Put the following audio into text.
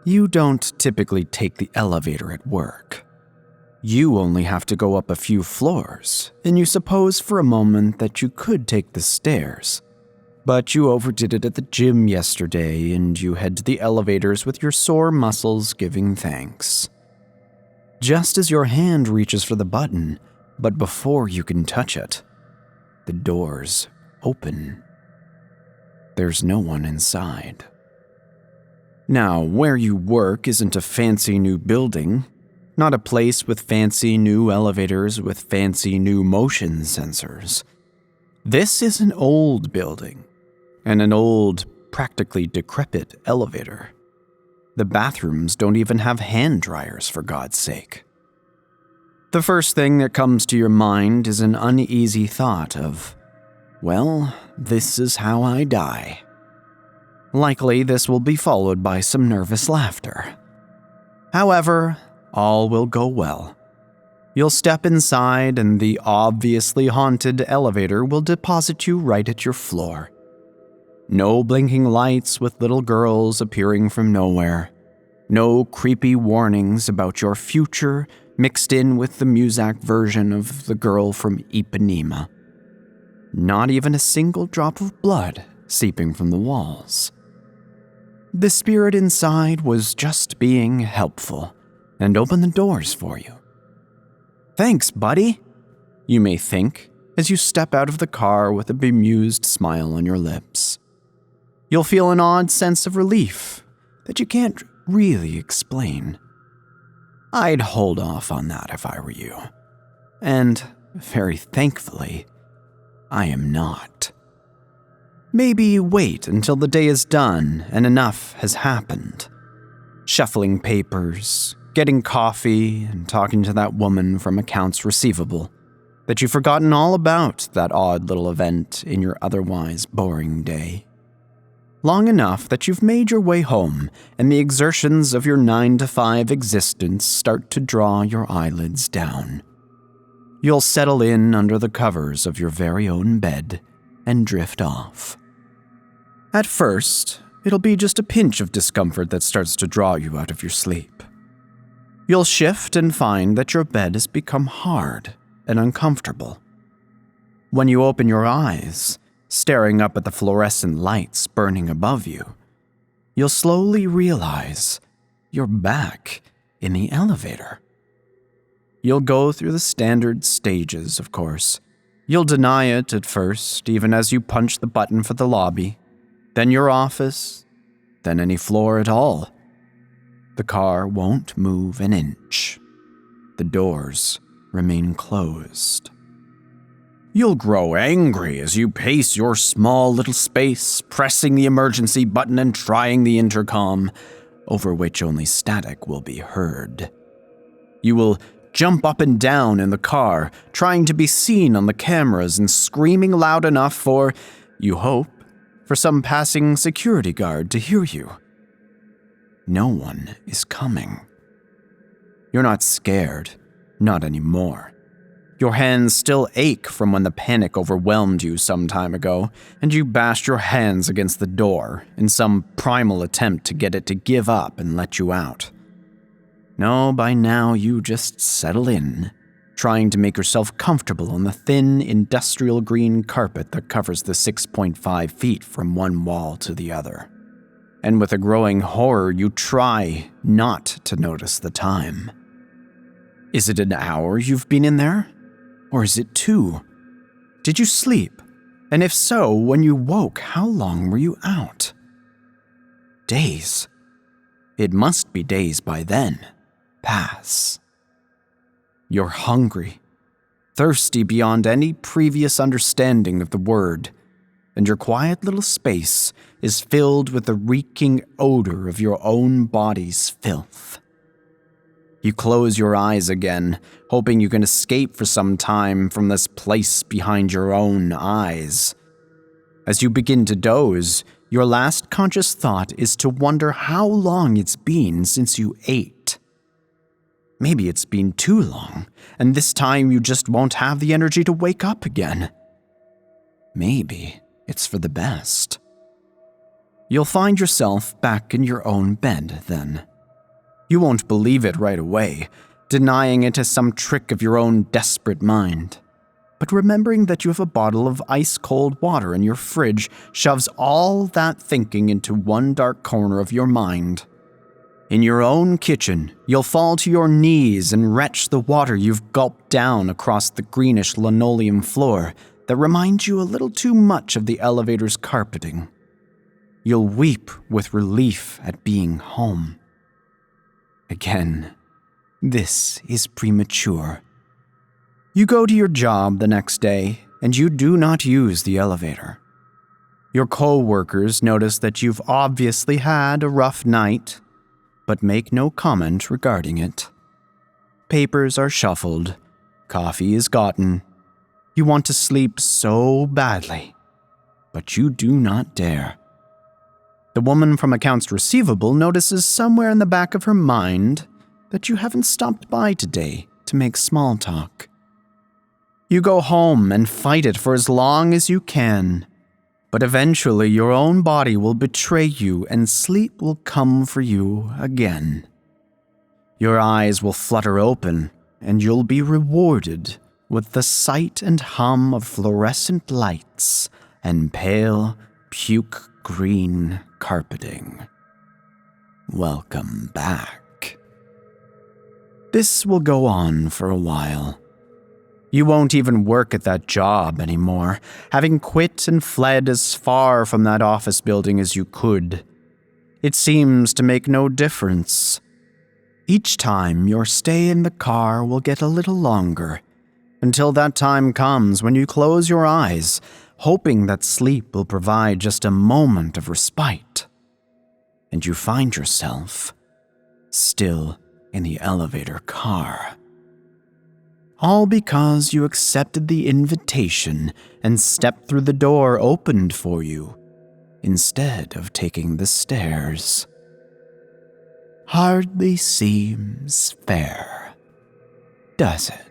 You don't typically take the elevator at work. You only have to go up a few floors, and you suppose for a moment that you could take the stairs. But you overdid it at the gym yesterday, and you head to the elevators with your sore muscles giving thanks. Just as your hand reaches for the button, but before you can touch it, the doors open. There's no one inside. Now, where you work isn't a fancy new building, not a place with fancy new elevators with fancy new motion sensors. This is an old building, and an old, practically decrepit elevator. The bathrooms don't even have hand dryers, for God's sake. The first thing that comes to your mind is an uneasy thought of, well, this is how I die. Likely this will be followed by some nervous laughter. However, all will go well. You'll step inside and the obviously haunted elevator will deposit you right at your floor. No blinking lights with little girls appearing from nowhere. No creepy warnings about your future mixed in with the Muzak version of the girl from Ipanema. Not even a single drop of blood seeping from the walls. The spirit inside was just being helpful and opened the doors for you. Thanks, buddy, you may think as you step out of the car with a bemused smile on your lips. You'll feel an odd sense of relief that you can't really explain. I'd hold off on that if I were you. And, very thankfully, I am not. Maybe wait until the day is done and enough has happened. Shuffling papers, getting coffee, and talking to that woman from accounts receivable, that you've forgotten all about that odd little event in your otherwise boring day. Long enough that you've made your way home and the exertions of your 9-to-5 existence start to draw your eyelids down. You'll settle in under the covers of your very own bed and drift off. At first, it'll be just a pinch of discomfort that starts to draw you out of your sleep. You'll shift and find that your bed has become hard and uncomfortable. When you open your eyes, staring up at the fluorescent lights burning above you, you'll slowly realize you're back in the elevator. You'll go through the standard stages, of course. You'll deny it at first, even as you punch the button for the lobby, then your office, then any floor at all. The car won't move an inch. The doors remain closed. You'll grow angry as you pace your small little space, pressing the emergency button and trying the intercom, over which only static will be heard. You will jump up and down in the car, trying to be seen on the cameras and screaming loud enough for, you hope, for some passing security guard to hear you. No one is coming. You're not scared, not anymore. Your hands still ache from when the panic overwhelmed you some time ago, and you bashed your hands against the door in some primal attempt to get it to give up and let you out. No, by now you just settle in, trying to make yourself comfortable on the thin industrial green carpet that covers the 6.5 feet from one wall to the other. And with a growing horror, you try not to notice the time. Is it an hour you've been in there? Or is it 2? Did you sleep? And if so, when you woke, how long were you out? Days. It must be days by then. Pass. You're hungry, thirsty beyond any previous understanding of the word, and your quiet little space is filled with the reeking odor of your own body's filth. You close your eyes again, hoping you can escape for some time from this place behind your own eyes. As you begin to doze, your last conscious thought is to wonder how long it's been since you ate. Maybe it's been too long, and this time you just won't have the energy to wake up again. Maybe it's for the best. You'll find yourself back in your own bed then, You won't believe it right away, denying it as some trick of your own desperate mind. But remembering that you have a bottle of ice-cold water in your fridge shoves all that thinking into one dark corner of your mind. In your own kitchen, you'll fall to your knees and retch the water you've gulped down across the greenish linoleum floor that reminds you a little too much of the elevator's carpeting. You'll weep with relief at being home. Again, this is premature. You go to your job the next day, and you do not use the elevator. Your co-workers notice that you've obviously had a rough night, but make no comment regarding it. Papers are shuffled, coffee is gotten. You want to sleep so badly, but you do not dare. The woman from accounts receivable notices somewhere in the back of her mind that you haven't stopped by today to make small talk. You go home and fight it for as long as you can, but eventually your own body will betray you and sleep will come for you again. Your eyes will flutter open and you'll be rewarded with the sight and hum of fluorescent lights and pale, puke-green carpeting. Welcome back. This will go on for a while. You won't even work at that job anymore, having quit and fled as far from that office building as you could. It seems to make no difference. Each time your stay in the car will get a little longer, until that time comes when you close your eyes, hoping that sleep will provide just a moment of respite. And you find yourself still in the elevator car. All because you accepted the invitation and stepped through the door opened for you, instead of taking the stairs. Hardly seems fair, does it?